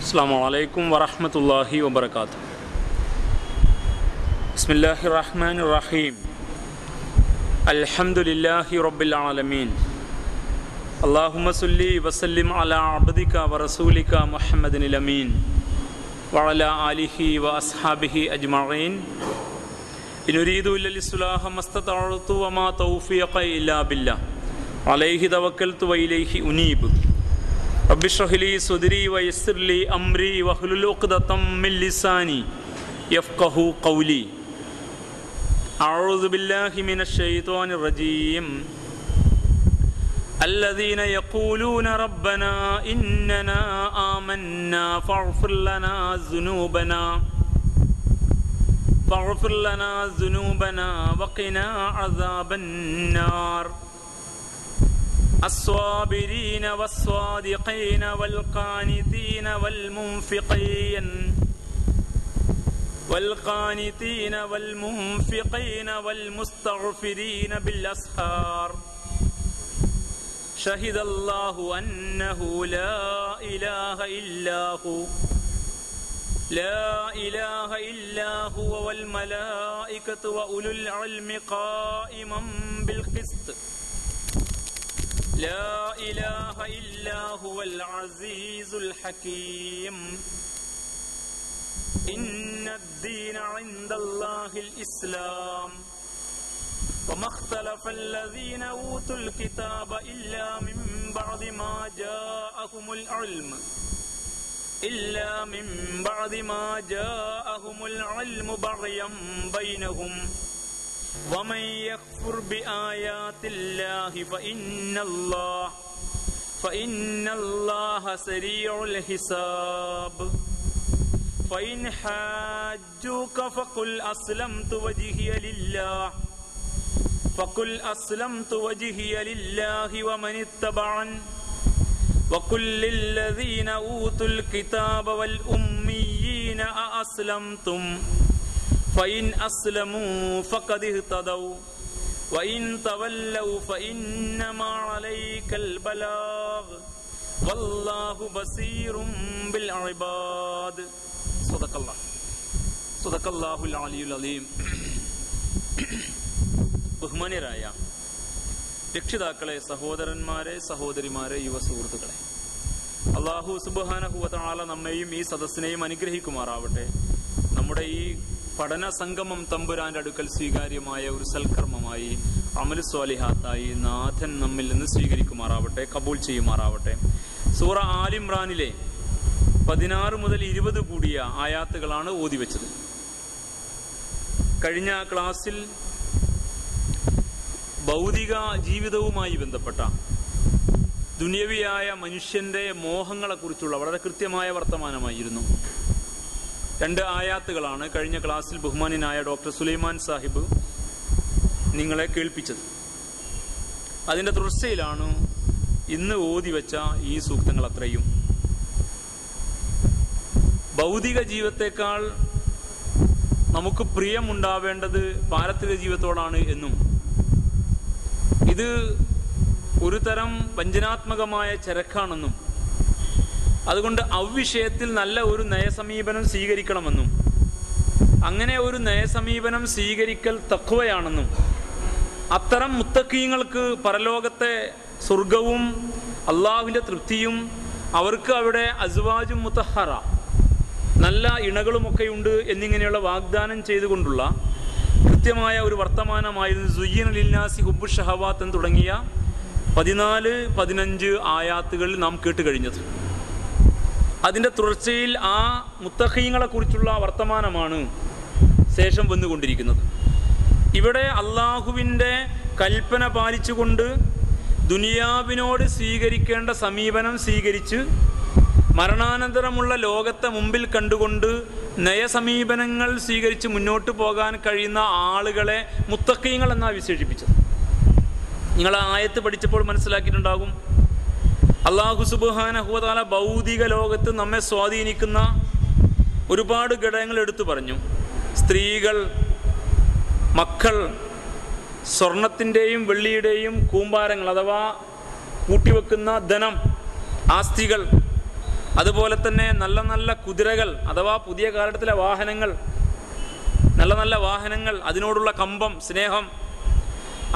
അസ്സലാമു അലൈക്കും വറഹ്മത്തുള്ളാഹി വബറകാതുഹു. ബിസ്മില്ലാഹിർ റഹ്മാനിർ റഹീം. അൽഹംദുലില്ലാഹി റബ്ബിൽ ആലമീൻ. അല്ലാഹുമ്മ സ്വല്ലി വസല്ലിം അലാ അബ്ദിക വറസൂലിക മുഹമ്മദിനിൽ അമീൻ വഅലാ ആലിഹി വഅസ്ഹാബിഹി അജ്മഈൻ. ഇൻ ഉരീദു ഇല്ലൽ ഇസ്ലാഹ മസ്തതഅതു വമാ തൗഫീഖ ഇല്ലാ ബില്ലാഹ് അലൈഹി തവക്കൽതു വഇലൈഹി ഉനീബ്. റബ്ബി ഇശ്റഹ് ലി സദ്രി വയസ്സിർ ലി അംരി വഹ്ലുൽ ഉഖ്ദതം മിൻ ലിസാനി യഫ്ഖഹു ഖൗലി. അഊദു ബില്ലാഹി മിനശ് ശൈത്വാനിർ റജീം. الذين يقولون ربنا إننا آمنا فاغفر لنا ذنوبنا وقنا عذاب النار. الصابرين والصادقين والقانتين والمنفقين والمستغفرين بالأسحار. شهد الله أنه لا إله إلا هو والملائكة وأولو العلم قائما بالقسط. لا إله إلا هو العزيز الحكيم. إن الدين عند الله الإسلام وما اختلف الذين أوتوا الكتاب إلا من بعد ما جاءهم العلم بغيا بينهم. ومن يكفر بآيات الله فإن الله سريع الحساب. فإن حاجوك فقل أسلمت وجهي لله ومن اتبعني وقل للذين أوتوا الكتاب والأميين أأسلمتم فإن أسلموا فقد اهتدوا وإن تولوا فإنما عليك البلاغ والله بصير بالعباد. صدق الله العلي العظيم. ബഹുമാന്യരായ രക്ഷിതാക്കളെ, സഹോദരന്മാരെ, സഹോദരിമാരെ, യുവ സുഹൃത്തുക്കളെ, അല്ലാഹു സുബ്ഹാനഹു വ തആല നമ്മെയും ഈ സദസ്സിനെയും അനുഗ്രഹിക്കുമാറാവട്ടെ. നമ്മുടെ ഈ പഠന സംഗമം തമ്പുരാന്റെ അടുക്കൽ സ്വീകാര്യമായ ഒരു സൽക്കർമ്മമായി, അമലു സ്വാലിഹാത്തായി നാഥൻ നമ്മിൽ നിന്ന് സ്വീകരിക്കുമാറാവട്ടെ, കബൂൽ ചെയ്യുമാറാവട്ടെ. സൂറ ആൽ ഇംറാനിലെ 16 മുതൽ 20 കൂടിയ ആയാത്തുകളാണ് ഓതിവെച്ചത്. കഴിഞ്ഞ ക്ലാസ്സിൽ ഭൗതിക ജീവിതവുമായി ബന്ധപ്പെട്ട ദുനിയവിയായ മനുഷ്യന്റെ മോഹങ്ങളെക്കുറിച്ചുള്ള വളരെ കൃത്യമായ വർത്തമാനമായിരുന്നു. 2 ആയാത്തുകളാണ് കഴിഞ്ഞ ക്ലാസ്സിൽ ബഹുമാന്യനായ ഡോക്ടർ സുലൈമാൻ സാഹിബ് നിങ്ങളെ കേൾപ്പിച്ചത്. അതിന്റെ തുടർച്ചയിലാണ് ഇന്ന് ഓതിവെച്ച ഈ സൂക്തങ്ങൾ അത്രയും. ഭൗതിക ജീവിതത്തെക്കാൾ നമുക്ക് പ്രിയമുണ്ടാവേണ്ടത് പാരത്രിക ജീവിതത്തോടാണ് എന്നും ഇത് ഒരു തരം വഞ്ചനാത്മകമായ ചരക്കാണെന്നും അതുകൊണ്ട് അവിഷയത്തിൽ നല്ല ഒരു നയസമീപനം സ്വീകരിക്കണമെന്നും അങ്ങനെ ഒരു നയസമീപനം സ്വീകരിക്കൽ തഖ്വയാണെന്നും അത്തരം മുത്തഖീങ്ങൾക്ക് പരലോകത്തെ സ്വർഗവും അള്ളാഹുവിന്റെ തൃപ്തിയും അവർക്ക് അവിടെ അസ്വാജും മുതഹറ നല്ല ഇണകളുമൊക്കെയുണ്ട് എന്നിങ്ങനെയുള്ള വാഗ്ദാനം ചെയ്തുകൊണ്ടുള്ള കൃത്യമായ ഒരു വർത്തമാനമായിരുന്നു സുയ്യിന ലിന്നാസി ഹുബ്ബു ഷഹവാത്ത് എന്ന് തുടങ്ങിയ 14-15 ആയാത്തുകളിൽ നാം കേട്ടുകഴിഞ്ഞത്. അതിന്റെ തുടർച്ചയിൽ ആ മുത്തഖീങ്ങളെ കുറിച്ചുള്ള വർത്തമാനമാണ് ശേഷം വന്നുകൊണ്ടിരിക്കുന്നത്. ഇവിടെ അള്ളാഹുവിൻ്റെ കൽപ്പന പാലിച്ചുകൊണ്ട് ദുനിയാവിനോട് സ്വീകരിക്കേണ്ട സമീപനം സ്വീകരിച്ച് മരണാനന്തരമുള്ള ലോകത്തെ മുമ്പിൽ കണ്ടുകൊണ്ട് നയസമീപനങ്ങൾ സ്വീകരിച്ച് മുന്നോട്ട് പോകാൻ കഴിയുന്ന ആളുകളെ മുത്തഖീങ്ങൾ എന്നാണ് വിശേഷിപ്പിച്ചത്. നിങ്ങൾ ആ ആയത്ത് പഠിച്ചപ്പോൾ മനസ്സിലാക്കിയിട്ടുണ്ടാകും. അല്ലാഹു സുബ്ഹാനഹു വ തആല ഭൗതിക ലോകത്ത് നമ്മെ സ്വാധീനിക്കുന്ന ഒരുപാട് ഘടകങ്ങൾ എടുത്തു പറഞ്ഞു. സ്ത്രീകൾ, മക്കൾ, സ്വർണത്തിൻ്റെയും വെള്ളിയുടെയും കൂമ്പാരങ്ങൾ അഥവാ കൂട്ടിവെക്കുന്ന ധനം, ആസ്തികൾ, അതുപോലെ തന്നെ നല്ല നല്ല കുതിരകൾ അഥവാ പുതിയ കാലഘട്ടത്തിലെ വാഹനങ്ങൾ, നല്ല നല്ല വാഹനങ്ങൾ, അതിനോടുള്ള കമ്പം, സ്നേഹം,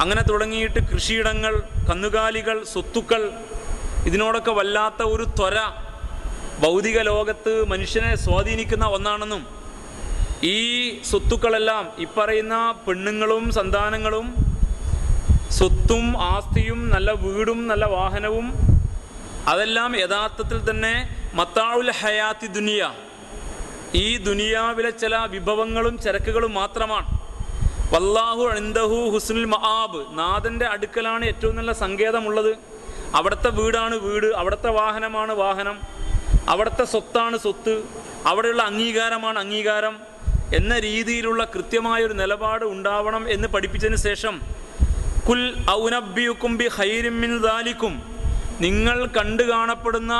അങ്ങനെ തുടങ്ങിയിട്ട് കൃഷിയിടങ്ങൾ, കന്നുകാലികൾ, സ്വത്തുക്കൾ, ഇതിനോടൊക്കെ വല്ലാത്ത ഒരു ത്വര ഭൗതിക ലോകത്ത് മനുഷ്യനെ സ്വാധീനിക്കുന്ന ഒന്നാണെന്നും ഈ സ്വത്തുക്കളെല്ലാം ഇപ്പറയുന്ന പെണ്ണുങ്ങളും സന്താനങ്ങളും സ്വത്തും ആസ്തിയും നല്ല വീടും നല്ല വാഹനവും അതെല്ലാം യഥാർത്ഥത്തിൽ തന്നെ മത്താഉൽ ഹയാത്തി ദുനിയ, ഈ ദുനിയാവിലെ ചില വിഭവങ്ങളും ചരക്കുകളും മാത്രമാണ്. വല്ലാഹു ഇൻദഹു ഹുസ്നുൽ മആബ്, നാഥൻ്റെ അടുക്കലാണ് ഏറ്റവും നല്ല സങ്കേതമുള്ളത്. അവിടുത്തെ വീടാണ് വീട്, അവിടുത്തെ വാഹനമാണ് വാഹനം, അവിടുത്തെ സ്വത്താണ് സ്വത്ത്, അവിടെയുള്ള അംഗീകാരമാണ് അംഗീകാരം എന്ന രീതിയിലുള്ള കൃത്യമായൊരു നിലപാട് ഉണ്ടാവണം എന്ന് പഠിപ്പിച്ചതിന് ശേഷം കുൽ ഔനബ്ബിയുക്കും ബി ഖൈരിൻ മിൻ ദാലിക്കും, നിങ്ങൾ കണ്ടു കാണപ്പെടുന്ന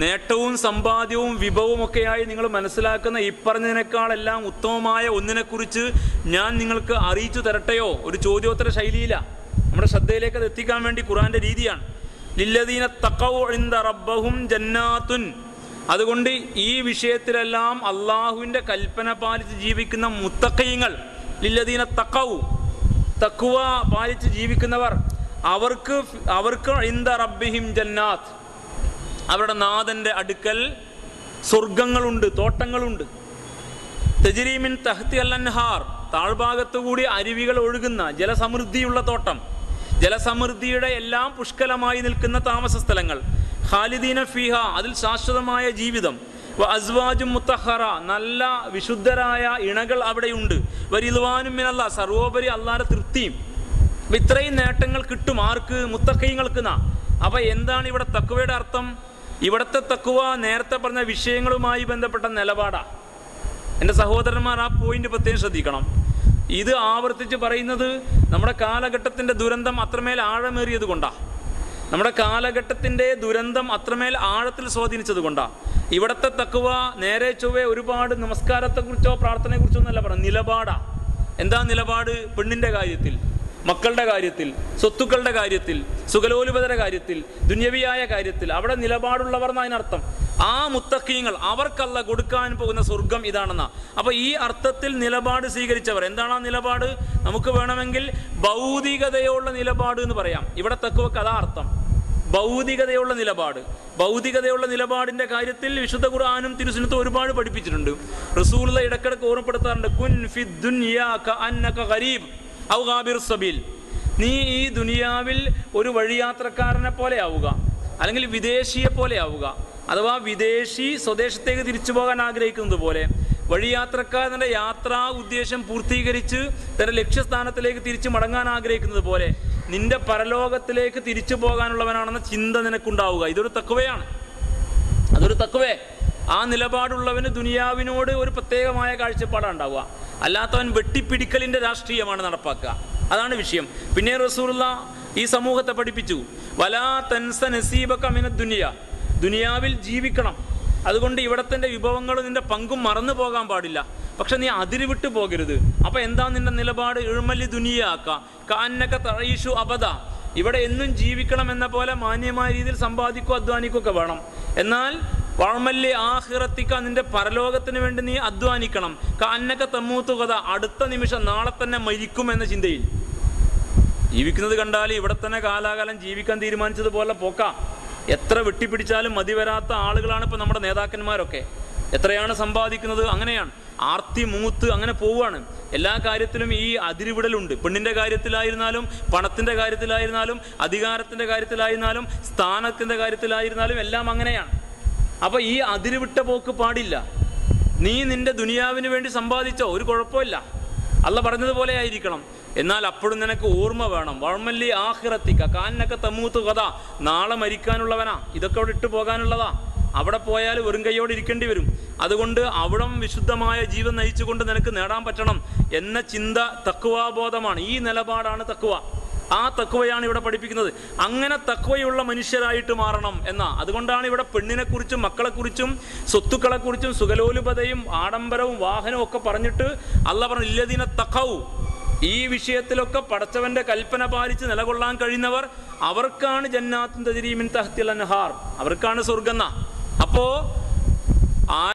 നേട്ടവും സമ്പാദ്യവും വിഭവമൊക്കെയായി നിങ്ങൾ മനസ്സിലാക്കുന്ന ഇപ്പറഞ്ഞതിനേക്കാളെല്ലാം ഉത്തമമായ ഒന്നിനെക്കുറിച്ച് ഞാൻ നിങ്ങൾക്ക് അറിയിച്ചു തരട്ടെയോ? ഒരു ചോദ്യോത്തര ശൈലിയിലാണ്, നമ്മുടെ ശ്രദ്ധയിലേക്ക് അത് എത്തിക്കാൻ വേണ്ടി ഖുർആന്റെ രീതിയാണ്. ലില്ലദീന തഖൗ ഇൻദ റബ്ബഹും ജന്നാത്തുൻ, അതുകൊണ്ട് ഈ വിഷയത്തിലെല്ലാം അള്ളാഹുവിൻ്റെ കൽപ്പന പാലിച്ച് ജീവിക്കുന്ന മുത്തഖീങ്ങൾ, ലില്ലദീന തഖൗ, തഖ്വ പാലിച്ച് ജീവിക്കുന്നവർ, അവർക്ക് ഇൻദ റബ്ബിഹിം ജന്നാത്ത്, അവരുടെ നാഥൻ്റെ അടുക്കൽ സ്വർഗങ്ങളുണ്ട്, തോട്ടങ്ങളുണ്ട്. തജ്രി മിൻ തഹ്തി അൽ അൻഹാർ, താഴ്ഭാഗത്തുകൂടി അരുവികൾ ഒഴുകുന്ന ജലസമൃദ്ധിയുള്ള തോട്ടം, ജലസമൃദ്ധിയുടെ എല്ലാം പുഷ്കലമായി നിൽക്കുന്ന താമസ സ്ഥലങ്ങൾ. ഖാലിദീന ഫീഹ, അതിൽ ശാശ്വതമായ ജീവിതം. വ അസ്വാജും മുത്തഹറ, നല്ല വിശുദ്ധരായ ഇണകൾ അവിടെയുണ്ട്. വരിദ്വാനും മിനല്ലാഹ്, സർവോപരി അല്ലാഹുവിന്റെ തൃപ്തിയും. അപ്പം ഇത്രയും നേട്ടങ്ങൾ കിട്ടും ആർക്ക്? മുത്തഖീങ്ങൾക്ക്. അപ്പം എന്താണ് ഇവിടെ തഖ്വയുടെ അർത്ഥം? ഇവിടുത്തെ തഖ്വ നേരത്തെ പറഞ്ഞ വിഷയങ്ങളുമായി ബന്ധപ്പെട്ട നിലപാടാണ്. എൻ്റെ സഹോദരന്മാർ ആ പോയിന്റ് പ്രത്യേകം ശ്രദ്ധിക്കണം. ഇത് ആവർത്തിച്ച് പറയുന്നത് നമ്മുടെ കാലഘട്ടത്തിൻ്റെ ദുരന്തം അത്രമേൽ ആഴമേറിയത് കൊണ്ടാണ്, നമ്മുടെ കാലഘട്ടത്തിൻ്റെ ദുരന്തം അത്രമേൽ ആഴത്തിൽ സ്വാധീനിച്ചത് കൊണ്ടാണ്. ഇവിടുത്തെ തഖ്വ നേരെ ചൊവ്വേ ഒരുപാട് നമസ്കാരത്തെക്കുറിച്ചോ പ്രാർത്ഥനയെക്കുറിച്ചോ എന്നല്ല പറയുന്നത്, നിലപാടാണ്. എന്താ നിലപാട്? പെണ്ണിൻ്റെ കാര്യത്തിൽ, മക്കളുടെ കാര്യത്തിൽ, സ്വത്തുക്കളുടെ കാര്യത്തിൽ, സുഖലോലുപതയുടെ കാര്യത്തിൽ, ദുന്യവിയായ കാര്യത്തിൽ അവിടെ നിലപാടുള്ളവർ എന്നതിനർത്ഥം. ആ മുത്തഖീങ്ങൾ അവർക്കല്ല കൊടുക്കാൻ പോകുന്ന സ്വർഗം ഇതാണെന്നാ. അപ്പൊ ഈ അർത്ഥത്തിൽ നിലപാട് സ്വീകരിച്ചവർ, എന്താണ് ആ നിലപാട്? നമുക്ക് വേണമെങ്കിൽ ഭൗതികതയുള്ള നിലപാട് എന്ന് പറയാം. ഇവിടെ തഖ്വക്ക് അതാ അർത്ഥം, ഭൗതികതയുള്ള നിലപാട്. ഭൗതികതയുള്ള നിലപാടിന്റെ കാര്യത്തിൽ വിശുദ്ധ ഖുർആനും തിരുസുന്നത്തും ഒരുപാട് പഠിപ്പിച്ചിട്ടുണ്ട്. റസൂലുള്ളാഹി ഇടക്കിടക്ക് ഓർമ്മപ്പെടുത്താറുണ്ട്, കുൻ ഫിദ് ദുനിയാ കഅന്നക ഗരീബ് ഔ ഗാബിർ സബീൽ, നീ ഈ ദുനിയാവിൽ ഒരു വഴിയാത്രക്കാരനെ പോലെ ആവുക, അല്ലെങ്കിൽ വിദേശിയെ പോലെ ആവുക. അഥവാ വിദേശി സ്വദേശത്തേക്ക് തിരിച്ചു പോകാൻ ആഗ്രഹിക്കുന്നത് പോലെ വഴിയാത്രക്കാരൻ്റെ യാത്രാ ഉദ്ദേശം പൂർത്തീകരിച്ച് തന്റെ ലക്ഷ്യസ്ഥാനത്തിലേക്ക് തിരിച്ചു മടങ്ങാൻ ആഗ്രഹിക്കുന്നത് പോലെ നിന്റെ പരലോകത്തിലേക്ക് തിരിച്ചു പോകാനുള്ളവനാണെന്ന ചിന്ത നിനക്കുണ്ടാവുക. ഇതൊരു തഖ്വയാണ്, അതൊരു തഖ്വേ. ആ നിലപാടുള്ളവന് ദുനിയാവിനോട് ഒരു പ്രത്യേകമായ കാഴ്ചപ്പാടാണ് ഉണ്ടാവുക. അല്ലാത്തവൻ വെട്ടിപ്പിടിക്കലിന്റെ രാഷ്ട്രീയമാണ് നടപ്പാക്കുക. അതാണ് വിഷയം. പിന്നെ റസൂലുള്ളാഹി ഈ സമൂഹത്തെ പഠിപ്പിച്ചു, വലാ തൻസ നസീബക മിനദ് ദുനിയ, ദുനിയാവിൽ ജീവിക്കണം, അതുകൊണ്ട് ഇവിടത്തെ വിഭവങ്ങളും നിന്റെ പങ്കും മറന്നു പോകാൻ പാടില്ല. പക്ഷെ നീ അതിര് വിട്ടു പോകരുത്. അപ്പൊ എന്താ നിന്റെ നിലപാട്? ഇഴ്മലി ദുനിയാക്ക കാന്നക തഈഷു അബദ, ഇവിടെ എന്നും ജീവിക്കണം എന്ന പോലെ മാന്യമായ രീതിയിൽ സമ്പാദിക്കുക അധ്വാനിക്കുകയൊക്കെ വേണം. എന്നാൽ വഅമലി ആഖിറത്തിക, നിന്റെ പരലോകത്തിന് വേണ്ടി നീ അധ്വാനിക്കണം. കാന്നക തമൂതു കഥ, അടുത്ത നിമിഷം നാളെ തന്നെ മരിക്കും എന്ന ചിന്തയിൽ ജീവിക്കുന്നത് കണ്ടാൽ ഇവിടെ തന്നെ കാലാകാലം ജീവിക്കാൻ തീരുമാനിച്ചതുപോലെ പോക്കാം. എത്ര വെട്ടിപ്പിടിച്ചാലും മതി വരാത്ത ആളുകളാണ് ഇപ്പൊ നമ്മുടെ നേതാക്കന്മാരൊക്കെ. എത്രയാണ് സമ്പാദിക്കുന്നത്? അങ്ങനെയാണ്, ആർത്തി മൂത്ത് അങ്ങനെ പോവുകയാണ്. എല്ലാ കാര്യത്തിലും ഈ അതിരുവിടലുണ്ട്. പെണ്ണിന്റെ കാര്യത്തിലായിരുന്നാലും, പണത്തിന്റെ കാര്യത്തിലായിരുന്നാലും, അധികാരത്തിന്റെ കാര്യത്തിലായിരുന്നാലും, സ്ഥാനത്തിന്റെ കാര്യത്തിലായിരുന്നാലും എല്ലാം അങ്ങനെയാണ്. അപ്പൊ ഈ അതിരുവിട്ട പോക്ക് പാടില്ല. നീ നിന്റെ ദുനിയാവിന് വേണ്ടി സമ്പാദിച്ചോ, ഒരു കുഴപ്പമില്ല, അള്ള പറഞ്ഞതുപോലെ ആയിരിക്കണം. എന്നാൽ അപ്പോഴും നിനക്ക് ഓർമ്മ വേണം, വഅമലി ആഖിറത്തിക കാന്നക തമൂതു കഥ, നാളെ മരിക്കാനുള്ളവനാ, ഇതൊക്കെ അവിടെ ഇട്ടു പോകാനുള്ളതാ. അവിടെ പോയാൽ വെറും കൈയോടെ ഇരിക്കേണ്ടി വരും. അതുകൊണ്ട് അവിടം വിശുദ്ധമായ ജീവൻ നയിച്ചുകൊണ്ട് നിനക്ക് നേടാൻ പറ്റണം എന്ന ചിന്ത തഖ്വാബോധമാണ്. ഈ നിലപാടാണ് തഖ്വ. ആ തഖ്വയാണ് ഇവിടെ പഠിപ്പിക്കുന്നത്. അങ്ങനെ തഖ്വയുള്ള മനുഷ്യരായിട്ട് മാറണം എന്നാ. അതുകൊണ്ടാണ് ഇവിടെ പെണ്ണിനെക്കുറിച്ചും മക്കളെക്കുറിച്ചും സ്വത്തുക്കളെക്കുറിച്ചും സുഖലോലുപതയും ആഡംബരവും വാഹനവും ഒക്കെ പറഞ്ഞിട്ട് അല്ലാഹ് പറഞ്ഞു, ഇല്ലദീന തഖൗ, ഈ വിഷയത്തിലൊക്കെ പടച്ചവന്റെ കൽപ്പന പാലിച്ച് നിലകൊള്ളാൻ കഴിയുന്നവർ അവർക്കാണ് ജന്നാത്തുൻ തജ്രി മിൻ തഹ്തിൽ അൻഹാർ, അവർക്കാണ് സ്വർഗ്ഗം. അപ്പൊ അപ്പോ